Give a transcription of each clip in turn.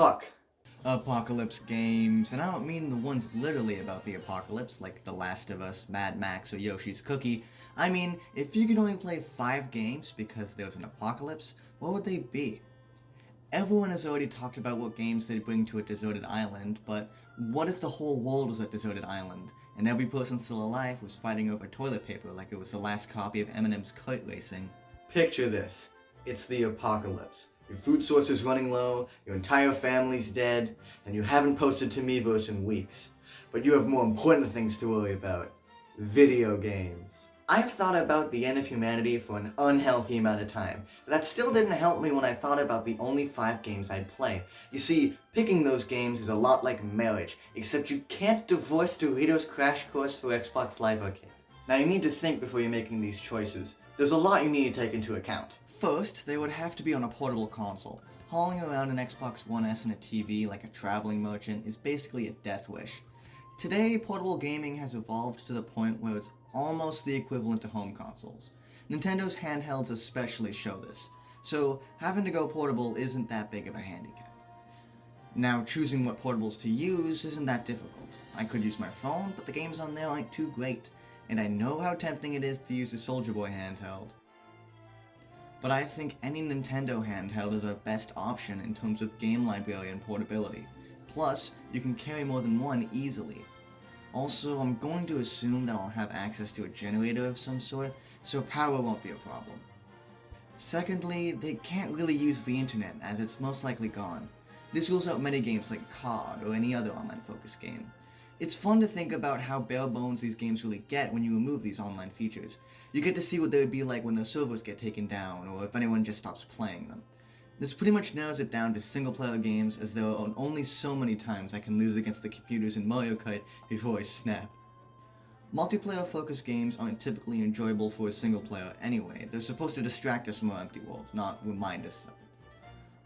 fuck. Apocalypse games, and I don't mean the ones literally about the apocalypse, like The Last of Us, Mad Max, or Yoshi's Cookie. I mean, if you could only play 5 games because there was an apocalypse, what would they be? Everyone has already talked about what games they'd bring to a deserted island, but what if the whole world was a deserted island, and every person still alive was fighting over toilet paper like it was the last copy of Eminem's Kite Racing? Picture this. It's the apocalypse. Your food source is running low, your entire family's dead, and you haven't posted to Miiverse in weeks. But you have more important things to worry about. Video games. I've thought about the end of humanity for an unhealthy amount of time, but that still didn't help me when I thought about the only 5 games I'd play. You see, picking those games is a lot like marriage, except you can't divorce Doritos Crash Course for Xbox Live Arcade. Now you need to think before you're making these choices. There's a lot you need to take into account. First, they would have to be on a portable console. Hauling around an Xbox One S and a TV like a traveling merchant is basically a death wish. Today, portable gaming has evolved to the point where it's almost the equivalent to home consoles. Nintendo's handhelds especially show this, so having to go portable isn't that big of a handicap. Now, choosing what portables to use isn't that difficult. I could use my phone, but the games on there aren't too great, and I know how tempting it is to use the Soldier Boy handheld. But I think any Nintendo handheld is our best option in terms of game library and portability. Plus, you can carry more than one easily. Also, I'm going to assume that I'll have access to a generator of some sort, so power won't be a problem. Secondly, they can't really use the internet, as it's most likely gone. This rules out many games like COD or any other online-focused game. It's fun to think about how bare bones these games really get when you remove these online features. You get to see what they would be like when their servers get taken down, or if anyone just stops playing them. This pretty much narrows it down to single-player games, as there are only so many times I can lose against the computers in Mario Kart before I snap. Multiplayer-focused games aren't typically enjoyable for a single player anyway. They're supposed to distract us from our empty world, not remind us of it.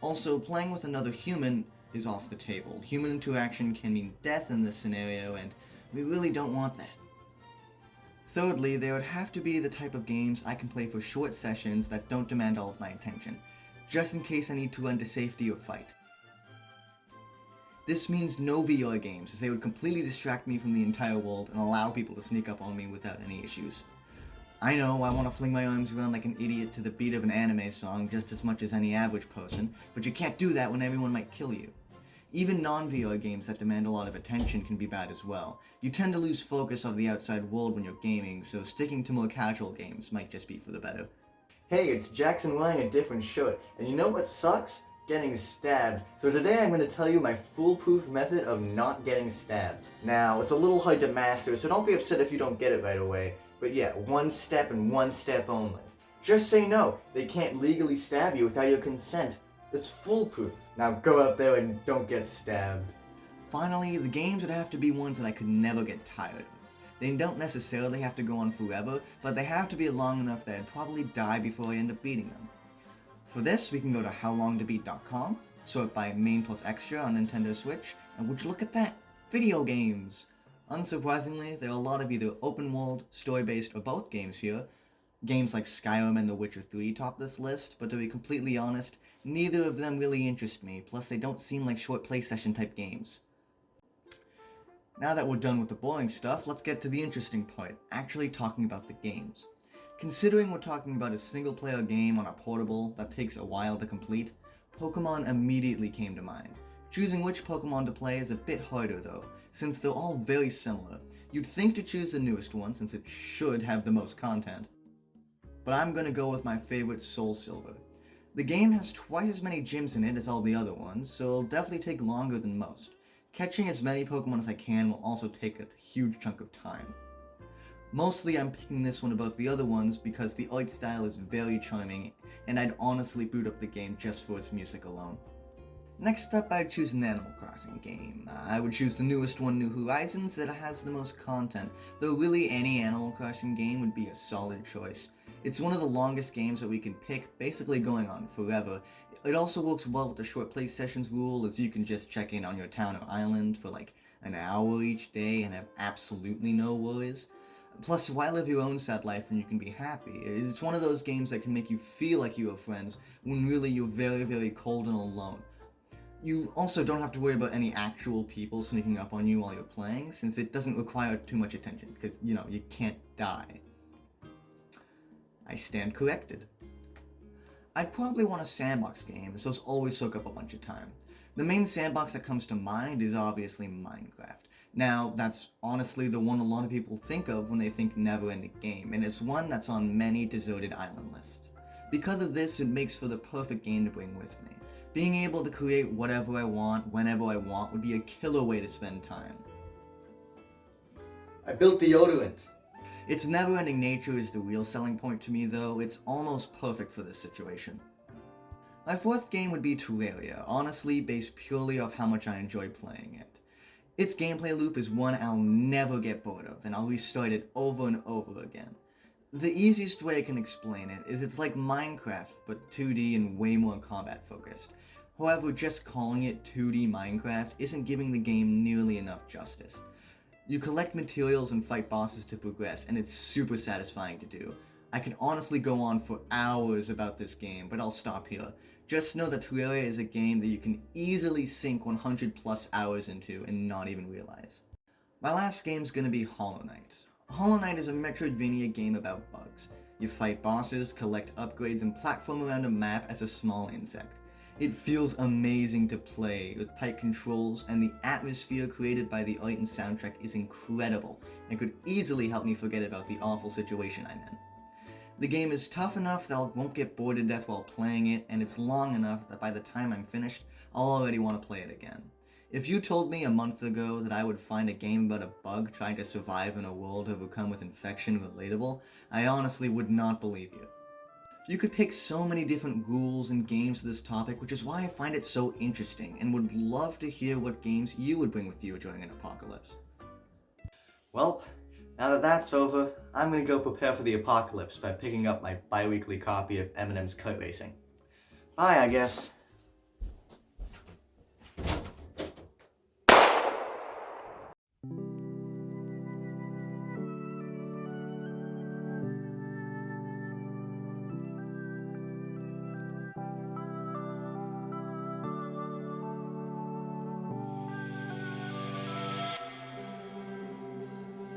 Also, playing with another human is off the table. Human interaction can mean death in this scenario, and we really don't want that. Thirdly, there would have to be the type of games I can play for short sessions that don't demand all of my attention, just in case I need to run to safety or fight. This means no VR games, as they would completely distract me from the entire world and allow people to sneak up on me without any issues. I know I want to fling my arms around like an idiot to the beat of an anime song just as much as any average person, but you can't do that when everyone might kill you. Even non-VR games that demand a lot of attention can be bad as well. You tend to lose focus of the outside world when you're gaming, so sticking to more casual games might just be for the better. Hey, it's Jackson wearing a different shirt, and you know what sucks? Getting stabbed. So today I'm going to tell you my foolproof method of not getting stabbed. Now, it's a little hard to master, so don't be upset if you don't get it right away. But yeah, one step and one step only. Just say no. They can't legally stab you without your consent. It's foolproof. Now go out there and don't get stabbed. Finally, the games would have to be ones that I could never get tired of. They don't necessarily have to go on forever, but they have to be long enough that I'd probably die before I end up beating them. For this, we can go to howlongtobeat.com, sort by main plus extra on Nintendo Switch, and would you look at that? Video games! Unsurprisingly, there are a lot of either open world, story-based, or both games here. Games like Skyrim and The Witcher 3 top this list, but to be completely honest, neither of them really interest me, plus they don't seem like short play session type games. Now that we're done with the boring stuff, let's get to the interesting part, actually talking about the games. Considering we're talking about a single player game on a portable that takes a while to complete, Pokemon immediately came to mind. Choosing which Pokemon to play is a bit harder though, since they're all very similar. You'd think to choose the newest one since it should have the most content. But I'm gonna go with my favorite, Soul Silver. The game has twice as many gyms in it as all the other ones, so it'll definitely take longer than most. Catching as many Pokemon as I can will also take a huge chunk of time. Mostly I'm picking this one above the other ones because the art style is very charming, and I'd honestly boot up the game just for its music alone. Next up, I'd choose an Animal Crossing game. I would choose the newest one, New Horizons, that has the most content, though really any Animal Crossing game would be a solid choice. It's one of the longest games that we can pick, basically going on forever. It also works well with the short play sessions rule, as you can just check in on your town or island for like an hour each day and have absolutely no worries. Plus, why live your own sad life when you can be happy? It's one of those games that can make you feel like you have friends when really you're very, very cold and alone. You also don't have to worry about any actual people sneaking up on you while you're playing, since it doesn't require too much attention, because, you can't die. I stand corrected. I'd probably want a sandbox game, so it's always soak up a bunch of time. The main sandbox that comes to mind is obviously Minecraft. Now, that's honestly the one a lot of people think of when they think never-ending game, and it's one that's on many deserted island lists. Because of this, it makes for the perfect game to bring with me. Being able to create whatever I want, whenever I want, would be a killer way to spend time. I built deodorant! Its never-ending nature is the real selling point to me, though. It's almost perfect for this situation. My fourth game would be Terraria, honestly based purely off how much I enjoy playing it. Its gameplay loop is one I'll never get bored of, and I'll restart it over and over again. The easiest way I can explain it is it's like Minecraft, but 2D and way more combat focused. However, just calling it 2D Minecraft isn't giving the game nearly enough justice. You collect materials and fight bosses to progress, and it's super satisfying to do. I can honestly go on for hours about this game, but I'll stop here. Just know that Terraria is a game that you can easily sink 100 plus hours into and not even realize. My last game's gonna be Hollow Knight. Hollow Knight is a Metroidvania game about bugs. You fight bosses, collect upgrades, and platform around a map as a small insect. It feels amazing to play with tight controls, and the atmosphere created by the art and soundtrack is incredible and could easily help me forget about the awful situation I'm in. The game is tough enough that I won't get bored to death while playing it, and it's long enough that by the time I'm finished, I'll already want to play it again. If you told me a month ago that I would find a game about a bug trying to survive in a world overcome with infection relatable, I honestly would not believe you. You could pick so many different rules and games for this topic, which is why I find it so interesting and would love to hear what games you would bring with you during an apocalypse. Well, now that that's over, I'm gonna go prepare for the apocalypse by picking up my bi-weekly copy of Eminem's Kart Racing. Bye, I guess.